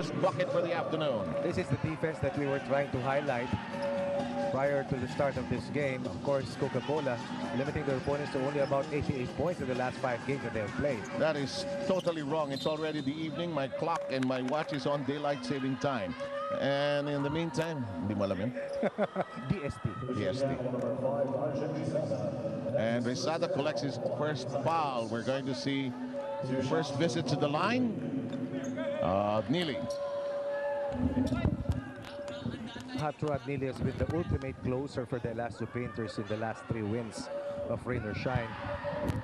first bucket for the afternoon. This is the defense that we were trying to highlight prior to the start of this game. Of course, Coca-Cola limiting their opponents to only about 88 points in the last 5 games that they have played. That is totally wrong. It's already the evening. My clock and my watch is on daylight saving time. And in the meantime, hindi mo alam yun? DST. DST. And Rizada collects his first foul. We're going to see first visit to the line. Nealy. Rod Nealy has been the ultimate closer for the Elasto Painters in the last 3 wins of rain or shine.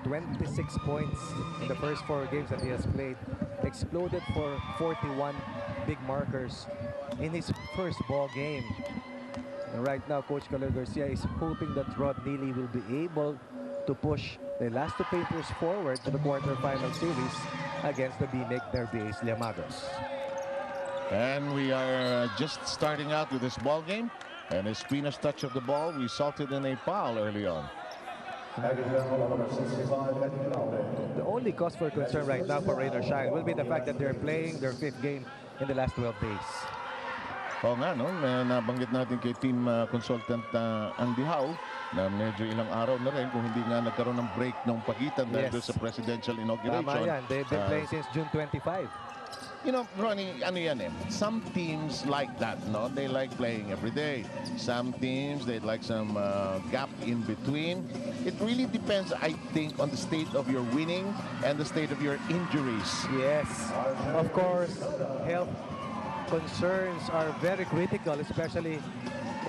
26 points in the first 4 games that he has played. Exploded for 41 big markers in his first ball game. And right now, Coach Calor Garcia is hoping that Rod Nealy will be able to push the Elasto Painters forward to the quarterfinal series against the BMIC Derby Ace Llamados. And we are just starting out with this ball game, and Espina's touch of the ball resulted in a foul early on. The only cause for concern right now for Rain or Shine will be the fact that they're playing their 5th game in the last 12 days. Oo nga, no? Nabanggit natin kay team consultant Andy Howe na medyo ilang araw na rin kung hindi nga nagkaroon ng break ng pagitan dahil sa presidential inauguration. Tama yan. They've been playing since June 25. You know, Ronnie, ano yan eh, some teams like that, no? They like playing every day. Some teams, they'd like some gap in between. It really depends, I think, on the state of your winning and the state of your injuries. Yes, of course, health concerns are very critical, especially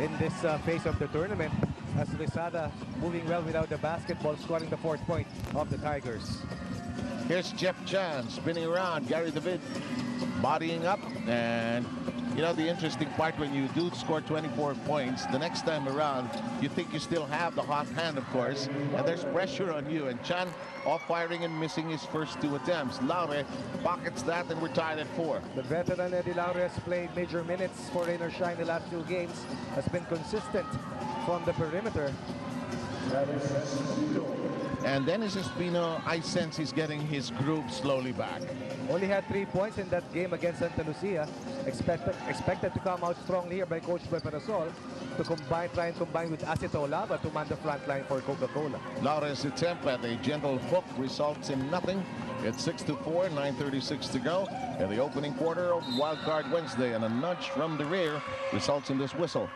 in this phase of the tournament, as Rizada moving well without the basketball, scoring the 4th point of the Tigers. Here's Jeff Chan spinning around. Gary David bodying up. And, you know, the interesting part when you do score 24 points, the next time around, you think you still have the hot hand, of course, and there's pressure on you. And Chan off firing and missing his first 2 attempts. Laure pockets that, and we're tied at 4. The veteran Eddie Laure has played major minutes for Rain or Shine the last 2 games, has been consistent from the perimeter. And Dennis Espino, I sense he's getting his groove slowly back. Only had 3 points in that game against Santa Lucia. Expected to come out strongly here by Coach Peperasol to try and combine with Acito Lava to man the front line for Coca-Cola. Laure's attempt at a gentle hook results in nothing. It's 6-4, 9:36 to go in the opening quarter of Wildcard Wednesday, and a nudge from the rear results in this whistle.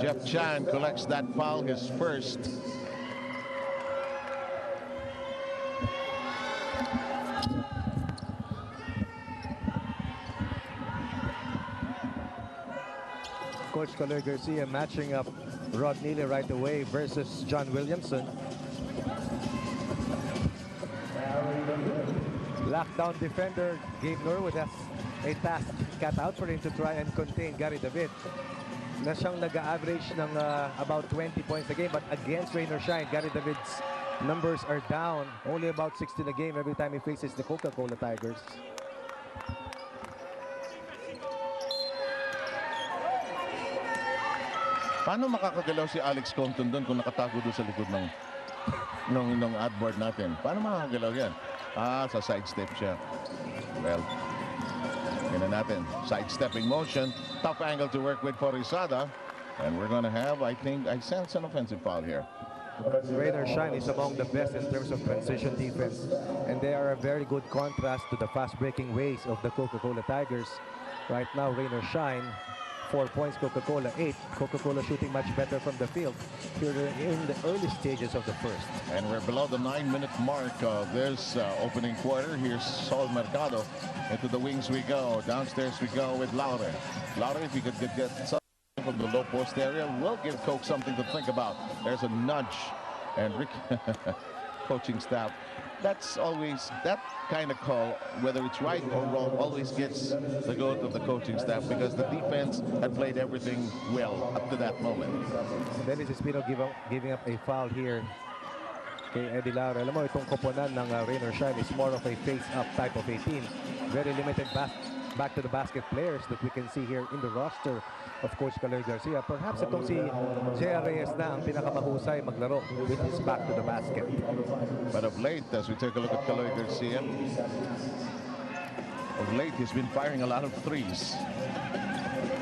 Jeff Chan collects that foul, his first. Coach Calor Garcia matching up Rod Nealy right away versus John Williamson. Lockdown defender Gabe Norwood has a task cut out for him to try and contain Gary David. Na siyang nag-average ng about 20 points a game, but against Rain or Shine, Gary David's numbers are down. Only about 16 a game every time he faces the Coca-Cola Tigers. Paano makakagalaw si Alex Compton doon kung nakatago doon sa likod ng adboard natin? Paano makakagalaw yan? Sa sidestep siya. Well, yun na natin. Sidestepping motion. Tough angle to work with for Rizada. And we're going to have, I think, I sense an offensive foul here. Rain or Shine is among the best in terms of transition defense. And they are a very good contrast to the fast-breaking ways of the Coca-Cola Tigers. Right now, Rain or Shine, 4 points, Coca-Cola 8. Coca-Cola shooting much better from the field here in the early stages of the first. And we're below the 9-minute mark of this opening quarter. Here's Solomon Mercado. Into the wings we go. Downstairs we go with Laure. Laure, if you could get something from the low post area, will give Coke something to think about. There's a nudge. And Rick, coaching staff, that's always, that kind of call, whether it's right or wrong, always gets the goat of the coaching staff because the defense had played everything well up to that moment. Dennis Espino giving up a foul here kay Eddie Laure. Alam mo, itong koponan ng Rain or Shine is more of a face-up type of a team. Very limited back to the basket players that we can see here in the roster of Coach Kaloy Garcia. Perhaps itong si J.R. Reyes na ang pinakamahusay maglaro with his back to the basket. But of late, as we take a look at Kaloy Garcia, of late he's been firing a lot of threes.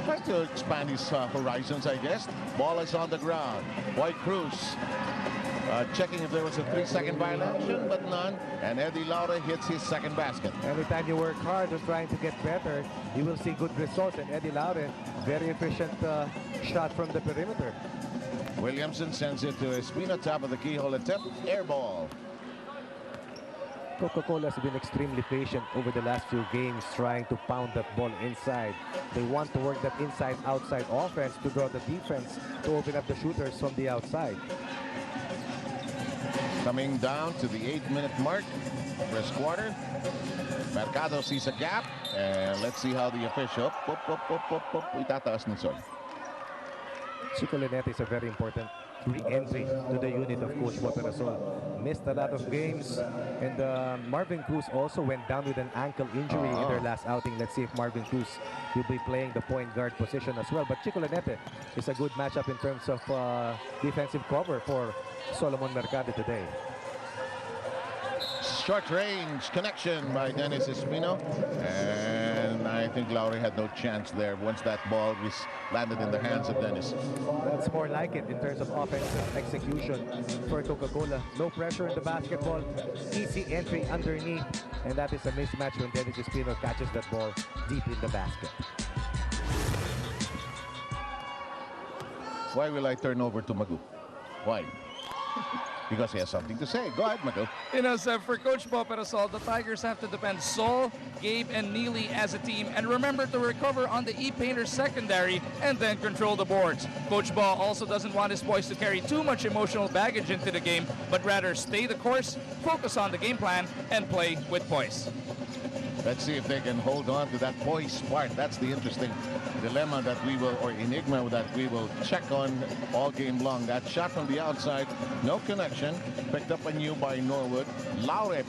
Trying to expand his horizons, I guess. Ball is on the ground. Boy Cruz checking if there was a 3-second violation, but none. And Eddie Laure hits his second basket. Anytime you work hard on trying to get better, you will see good results. And Eddie Laure, very efficient shot from the perimeter. Williamson sends it to Espino, top of the keyhole attempt. Air ball. Coca-Cola has been extremely patient over the last few games trying to pound that ball inside. They want to work that inside-outside offense to draw the defense to open up the shooters from the outside. Coming down to the 8-minute mark, first quarter. Mercado sees a gap, and let's see how the official itataas ng sol. Chico Linete is a very important re-entry to the unit of Coach Waterasol. Missed a lot of games, and Marvin Cruz also went down with an ankle injury in their last outing. Let's see if Marvin Cruz will be playing the point guard position as well. But Chico Linete is a good matchup in terms of defensive cover for Solomon Mercado today. Short range connection by Dennis Espino, and I think Laure had no chance there once that ball was landed in the hands of Dennis. That's more like it in terms of offensive execution for Coca-Cola. No pressure in the basketball, easy entry underneath, and that is a mismatch when Dennis Espino catches that ball deep in the basket. Why will I turn over to Magu? Why? Because he has something to say. Go ahead, Magu. You know, so for Coach Waterasol, the Tigers have to defend Sol, Gabe, and Nealy as a team, and remember to recover on the E-Painters secondary and then control the boards. Coach Ba also doesn't want his boys to carry too much emotional baggage into the game, but rather stay the course, focus on the game plan, and play with poise. Let's see if they can hold on to that poise part. That's the interesting dilemma that we will, or enigma that we will check on all game long. That shot from the outside, no connection, picked up anew by Norwood. Laure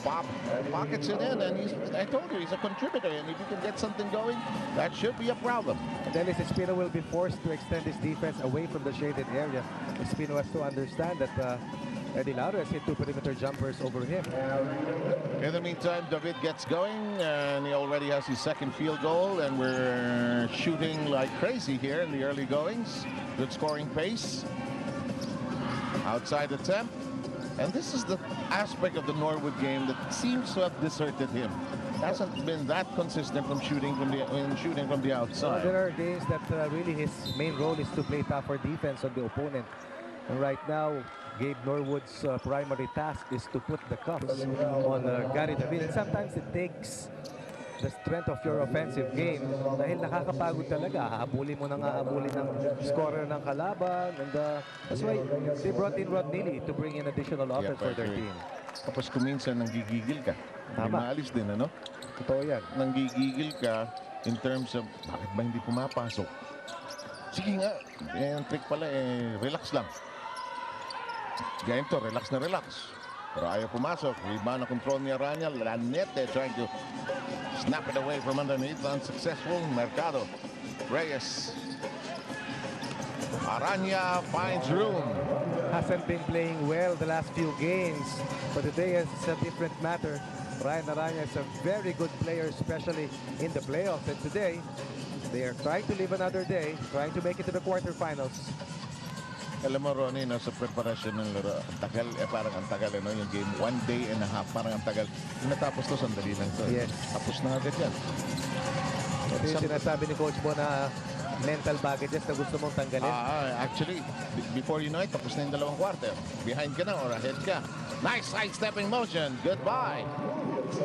pockets it in, and I told you, he's a contributor, and if you can get something going, that should be a problem. Dennis Espino will be forced to extend his defense away from the shaded area. Espino has to understand that Eddie Laure has hit 2 perimeter jumpers over him. In the meantime, David gets going, and he already has his second field goal, and we're shooting like crazy here in the early goings. Good scoring pace. Outside attempt. And this is the aspect of the Norwood game that seems to have deserted him. Hasn't been that consistent from shooting from the outside. There are games that really his main role is to play tougher defense on the opponent. And right now, Gabe Norwood's primary task is to put the cuffs on Gary David. And sometimes it takes the strength of your offensive game dahil nakakapagod talaga. Hahabulin mo nang hahabulin ng scorer ng kalaban. And that's why they brought in Rod Nealy to bring in additional offense for their team. Tapos kuminsan nanggigigil ka. May maalis din, ano? Totoo yan. Nanggigigil ka in terms of bakit ba hindi pumapasok? Sige nga. Ang trick pala relax lang. Ganito, relax na relax. Pero ayaw pumasok. Rebound na control ni Aranya. Lanete trying to snap it away from underneath. Unsuccessful. Mercado. Reyes. Aranya finds room. Hasn't been playing well the last few games, but today is a different matter. Ryan Aranya is a very good player, especially in the playoffs. And today, they are trying to live another day, trying to make it to the quarterfinals. Alam mo, Ronnie, no, sa preparasyon ng laro, tagal, parang ang tagal, no, yung game, 1 day and a half, parang ang tagal. Natapos to, sandali lang to. Yes. Tapos na agad yan. Ito yung sinasabi ni Coach Bo na mental baggages na gusto mong tanggalin. Actually, before you know it, tapos na yung dalawang quarter. Behind ka na or ahead ka. Nice side-stepping motion. Goodbye.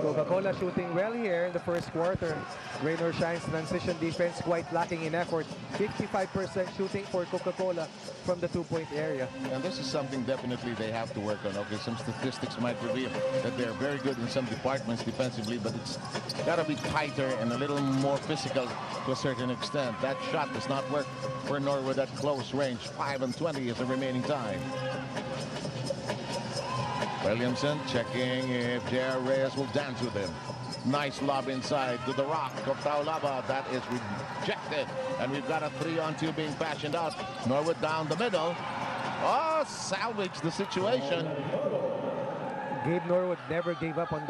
Coca-Cola shooting well here in the first quarter. Rain or Shine's transition defense quite lacking in effort. 55% shooting for Coca-Cola from the 2-point area. And this is something definitely they have to work on. Okay, some statistics might reveal that they're very good in some departments defensively, but it's got to be tighter and a little more physical to a certain extent. That shot does not work for Norwood at close range. 5 and 20 is the remaining time. Williamson checking if J.R. Reyes will dance with him. Nice lob inside to the rock of Taulaba. That is rejected. And we've got a 3-on-2 being fashioned out. Norwood down the middle. Oh, salvage the situation. Gabe Norwood never gave up on that.